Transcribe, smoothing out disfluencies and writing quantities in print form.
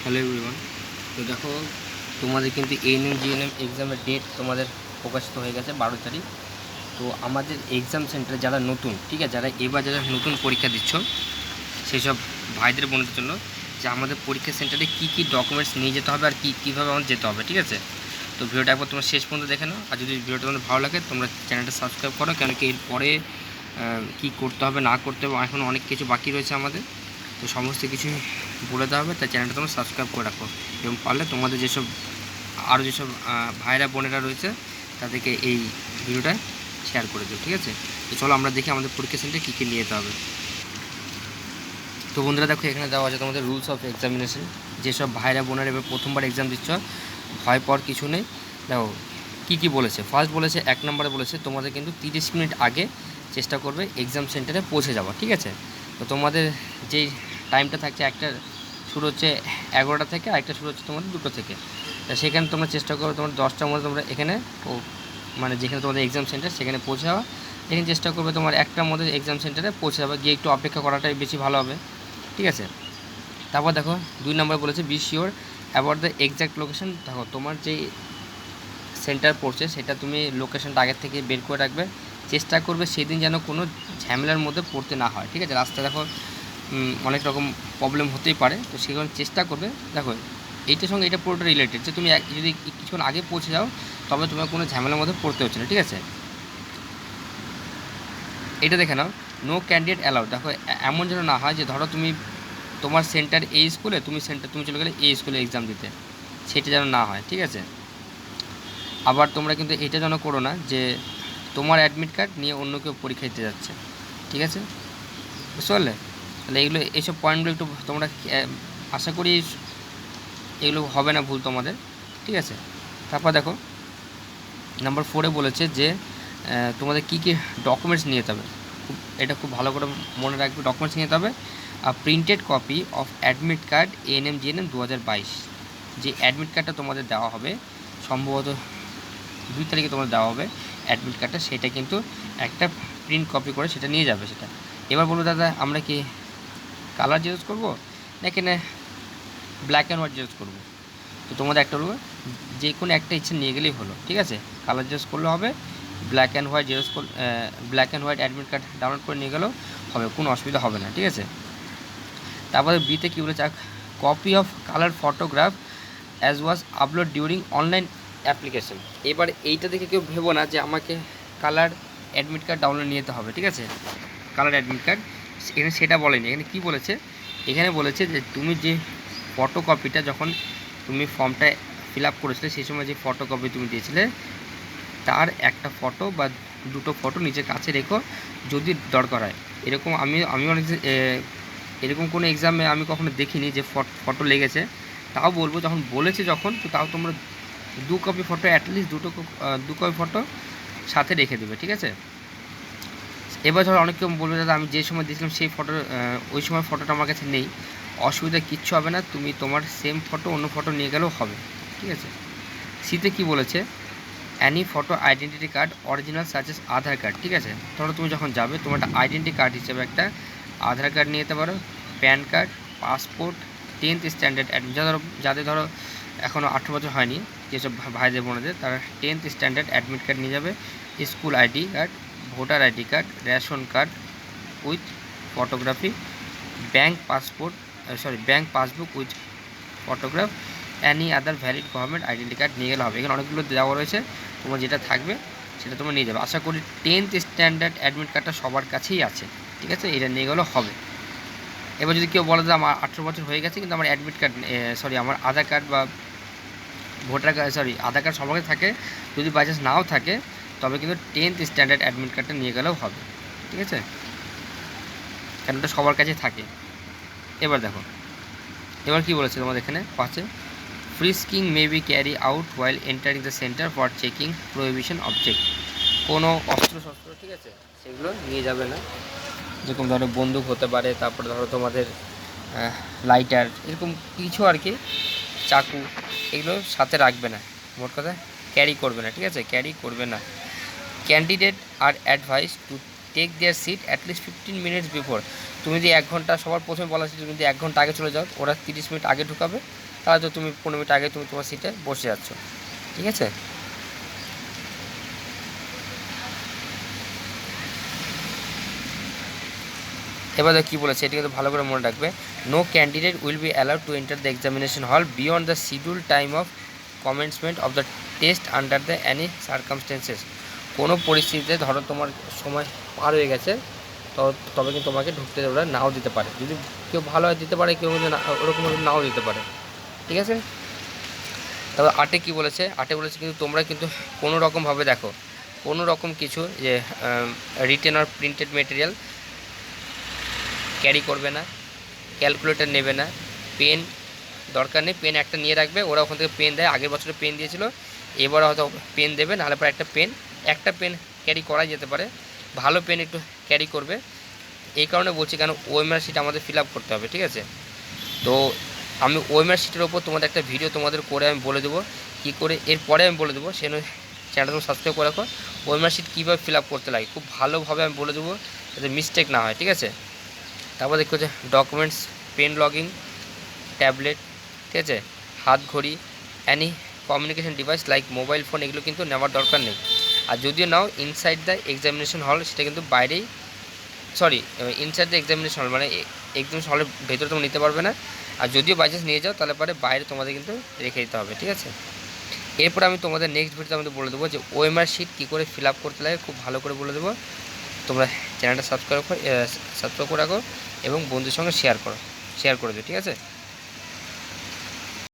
Hello everyone. তো দেখো, তোমাদের কিন্তু এএনএম জিএনএম এক্সামের ডেট তোমাদের প্রকাশিত হয়ে গেছে 12 তারিখ। তো আমাদের এক্সাম সেন্টারে যারা নতুন, ঠিক আছে, যারা নতুন পরীক্ষা দিচ্ছ সেই সব ভাইদের বোনদের জন্য যে আমাদের পরীক্ষা সেন্টারে কী কী ডকুমেন্টস নিয়ে যেতে হবে আর কীভাবে আমাদের যেতে হবে, ঠিক আছে। তো ভিডিওটা একবার তোমরা শেষ পর্যন্ত দেখে নাও। আর যদি ভিডিওটা তোমাদের ভালো লাগে তোমরা চ্যানেলটা সাবস্ক্রাইব করো, কেন কি এরপরে কী করতে হবে না করতে হবে এখন অনেক কিছু বাকি রয়েছে আমাদের। তো সমস্ত কিছু বলে দেওয়া হবে, তাই চ্যানেলটা তোমরা সাবস্ক্রাইব করে রাখো এবং পারলে তোমাদের যেসব আরও যেসব ভাইরা বোনেরা রয়েছে তাদেরকে এই ভিডিওটা শেয়ার করে দিও, ঠিক আছে। তো চলো আমরা দেখি আমাদের পরীক্ষা সেন্টারে কী কী নিয়ে যেতে হবে। তো বন্ধুরা দেখো, এখানে দেওয়া আছে তোমাদের রুলস অফ এক্সামিনেশন। যেসব ভাইরা বোনেরা এবার প্রথমবার এক্সাম দিচ্ছ, ভয় পাওয়ার কিছু নেই। দেখো কী কী বলেছে। ফার্স্ট বলেছে, 1 নম্বরে বলেছে তোমাদের কিন্তু 30 মিনিট আগে চেষ্টা করবে এক্সাম সেন্টারে পৌঁছে যাওয়া, ঠিক আছে। তো তোমাদের যেই টাইমটা থাকছে, একটা শুরু হচ্ছে 11টা থেকে, আরেকটা শুরু হচ্ছে তোমাদের 2টো থেকে। তা সেখানে তোমরা চেষ্টা করো তোমার 10টার মধ্যে তোমরা এখানে মানে যেখানে তোমাদের এক্সাম সেন্টার সেখানে পৌঁছে যাওয়া। এখানে চেষ্টা করবে তোমার 1টার মধ্যে এক্সাম সেন্টারে পৌঁছে যাবে, গিয়ে একটু অপেক্ষা করাটাই বেশি ভালো হবে, ঠিক আছে। তারপর দেখো 2 নম্বর বলেছে be sure about the exact location. দেখো তোমার যেই সেন্টার পড়ছে সেটা তুমি লোকেশনটা আগের থেকে বের করে রাখবে। চেষ্টা করবে সেদিন যেন কোনো ঝামেলার মধ্যে পড়তে না হয়, ঠিক আছে। রাস্তায় দেখো অনেক রকম প্রবলেম হতেই পারে, তো সেগুলো চেষ্টা করবে। দেখো এইটার সঙ্গে এটা পুরোটা রিলেটেড, যে তুমি যদি কিছুক্ষণ আগে পৌঁছে যাও তবে তোমার কোনো ঝামেলার মধ্যে পড়তে হচ্ছে না, ঠিক আছে। এটা দেখে নাও, নো ক্যান্ডিডেট অ্যালাউড। দেখো এমন যেন না হয় যে ধরো তুমি তোমার সেন্টার এই স্কুলে, তুমি চলে গেলে এই স্কুলে এক্সাম দিতে, সেটা যেন না হয়, ঠিক আছে। আবার তোমরা কিন্তু এটা যেন করো না যে তোমার অ্যাডমিট কার্ড নিয়ে অন্য কেউ পরীক্ষা দিতে যাচ্ছে, ঠিক আছে, বুঝতে পারলে। তাহলে এইসব পয়েন্টগুলো একটু তোমরা আশা করি এগুলো হবে না ভুল তোমাদের, ঠিক আছে। তারপর দেখো নাম্বার 4-এ বলেছে যে তোমাদের কী কী ডকুমেন্টস নিয়ে যেতে হবে। এটা খুব ভালো করে মনে রাখবে, ডকুমেন্টস নিয়ে যেতে হবে। Printed copy of admit card ANM GNM 2022। যে অ্যাডমিট কার্ডটা তোমাদের দেওয়া হবে সম্ভবত 2 তারিখে তোমাদের দেওয়া হবে অ্যাডমিট কার্ডটা, সেটা কিন্তু একটা প্রিন্ট কপি করে সেটা নিয়ে যাবে সেটা। এবার বলবো দাদা আমরা কি কালার জেরক্স করবো নাকি না ব্ল্যাক অ্যান্ড হোয়াইট জেরক্স করবো। তো তোমাদের একটা বলবো যে কোনো একটা ইচ্ছে নিয়ে গেলেই হলো, ঠিক আছে। কালার জেরক্স করলে হবে, black and white xerox black and white admit card download করে নিয়ে গেলেও হবে, কোনো অসুবিধা হবে না, ঠিক আছে। তারপরে বিতে কী বলেছে, copy of colour photograph as was upload during online application. এবার এইটা দেখে কেউ ভেবো না যে আমাকে কালার অ্যাডমিট কার্ড ডাউনলোড নিয়ে যেতে হবে, ঠিক আছে। কালার অ্যাডমিট কার্ড এখানে সেটা বলেনি, এখানে কী বলেছে, এখানে বলেছে যে তুমি যে ফটোকপিটা যখন তুমি ফর্মটা ফিল আপ করেছিলে সেই সময় যে ফটোকপি তুমি দিয়েছিলে তার একটা ফটো বা 2টো ফটো নিজের কাছে রেখো, যদি দরকার হয়। এরকম আমি অনেক এরকম কোনো এক্সামে আমি কখনো দেখিনি যে ফটো লেগেছে। তাও বলবো যখন বলেছে যখন, তো তাও তোমরা 2 copy photo at least 2 copy photo সাথে রেখে দেবে, ঠিক আছে। এবার ধরো অনেক কেউ বলবে দাদা আমি যে সময় দিয়েছিলাম সেই ফটো ওই সময় ফটোটা আমার কাছে নেই। অসুবিধা কিচ্ছু হবে না, তুমি তোমার সেম ফটো অন্য ফটো নিয়ে গেলেও হবে, ঠিক আছে। সিতে কি বলেছে, any photo identity card original such as Aadhaar card, ঠিক আছে। ধরো তুমি যখন যাবে তোমার একটা আইডেন্টি কার্ড হিসেবে একটা আধার কার্ড নিয়ে যেতে পারো, pan card, passport, 10th standard যাদের ধরো এখনও 18 বছর হয়নি, যেসব ভাইদের বোনেদের, তারা 10th স্ট্যান্ডার্ড অ্যাডমিট কার্ড নিয়ে যাবে, school ID card, voter ID card, ration card with photography, bank passbook with photograph, any other valid government identity card নিয়ে গেলে হবে। এখানে অনেকগুলো দেওয়া রয়েছে, তোমার যেটা থাকবে সেটা তোমরা নিয়ে যাবে। আশা করি 10th স্ট্যান্ডার্ড অ্যাডমিট কার্ডটা সবার কাছেই আছে, ঠিক আছে, এটা নিয়ে গেলেও হবে। এবার যদি কেউ বলে যে আমার 18 বছর হয়ে গেছে কিন্তু আমার অ্যাডমিট কার্ড আমার আধার কার্ড বা ভোটার কার্ড আধার কার্ড সবার কাছে থাকে, যদি বাই চান্স নাও থাকে তবে কিন্তু 10th স্ট্যান্ডার্ড অ্যাডমিট কার্ডটা নিয়ে গেলেও হবে, ঠিক আছে, কেন ওটা সবার কাছে থাকে। এবার দেখো এবার কী বলেছে তোমাদের এখানে পাশে, frisking may be carry out while entering the centre for checking prohibition object. কোনো অস্ত্র, ঠিক আছে, সেগুলো নিয়ে যাবে না। যেরকম ধরো বন্দুক হতে পারে, তারপরে ধরো তোমাদের লাইটার, এরকম কিছু আর কি, চাকু, এগুলো সাথে রাখবে না, মোট কথা ক্যারি করবে না, ঠিক আছে, ক্যারি করবে না। Candidate are advice to take their seat at least 15 minutes before. তুমি যদি 1 ঘন্টা, সবার প্রথমে বলা আছে তুমি যদি 1 ঘন্টা আগে চলে যাও, ওরা 30 মিনিট আগে ঢুকাবে, তাহলে তো তুমি 15 মিনিট আগে তুমি তোমার সিটে বসে যাচ্ছ, ঠিক আছে। এবার কী বলেছে এটা কিন্তু ভালো করে মনে রাখবে। No candidate will be allowed to enter the examination hall beyond the schedule time of commencement of the test under the any circumstances. কোনো পরিস্থিতিতে ধরো তোমার সময় পার হয়ে গেছে, তবে কিন্তু তোমাকে ঢুকতে ওরা নাও দিতে পারে। যদি কেউ ভালো হয় দিতে পারে, কেউ কিন্তু ওরকম নাও দিতে পারে, ঠিক আছে। তবে আটে কী বলেছে, আটে বলেছে কিন্তু তোমরা কিন্তু কোনো রকমভাবে দেখো, কোনো রকম কিছু যে রিটেন আর প্রিন্টেড মেটেরিয়াল ক্যারি করবে না, ক্যালকুলেটর নেবে না, পেন দরকার নেই, পেন একটা নিয়ে রাখবে, ওরা ওখান থেকে পেন দেয়, আগের বছরে পেন দিয়েছিল, এবার হয়তো পেন দেবে, নাহলে পরে একটা পেন ক্যারি করা যেতে পারে, ভালো পেন একটু ক্যারি করবে। এই কারণে বলছি, কেন ওএমআর শিট আমাদের ফিল আপ করতে হবে, ঠিক আছে। তো আমি ওএমআর শিটের ওপর তোমাদের একটা ভিডিও তোমাদের করে আমি বলে দেবো কী করে, এরপরে আমি বলে দেবো, সেজন্য চ্যানেলটা সাবস্ক্রাইব করে রাখো। ওএমআর শিট কীভাবে ফিল আপ করতে লাগে খুব ভালোভাবে আমি বলে দেবো, যাতে মিস্টেক না হয়, ঠিক আছে। তারপর দেখতে হচ্ছে ডকুমেন্টস, পেন লগিং, ট্যাবলেট, ঠিক আছে, হাত ঘড়ি, any communication device like mobile phone, এগুলো কিন্তু নেওয়ার দরকার নেই। আর যদিও নাও ইনসাইড দ্য এক্সামিনেশন হল, সেটা কিন্তু বাইরেই, ইনসাইড দ্য এক্সামিনেশন হল মানে এক্সামিনেশন হলের ভেতরে তোমরা নিতে পারবে না। আর যদিও বাই চান্স নিয়ে যাও, তাহলে পরে বাইরে তোমাদের কিন্তু রেখে দিতে হবে, ঠিক আছে। এরপর আমি তোমাদের নেক্সট ভিডিওতে আমি বলে দেবো যে ওএমআর শিট কী করে ফিল আপ করতে লাগে, খুব ভালো করে বলে দেবো। তোমরা চ্যানেলটা সাবস্ক্রাইব করে রাখো এবং বন্ধুদের সঙ্গে শেয়ার করে দিও, ঠিক আছে।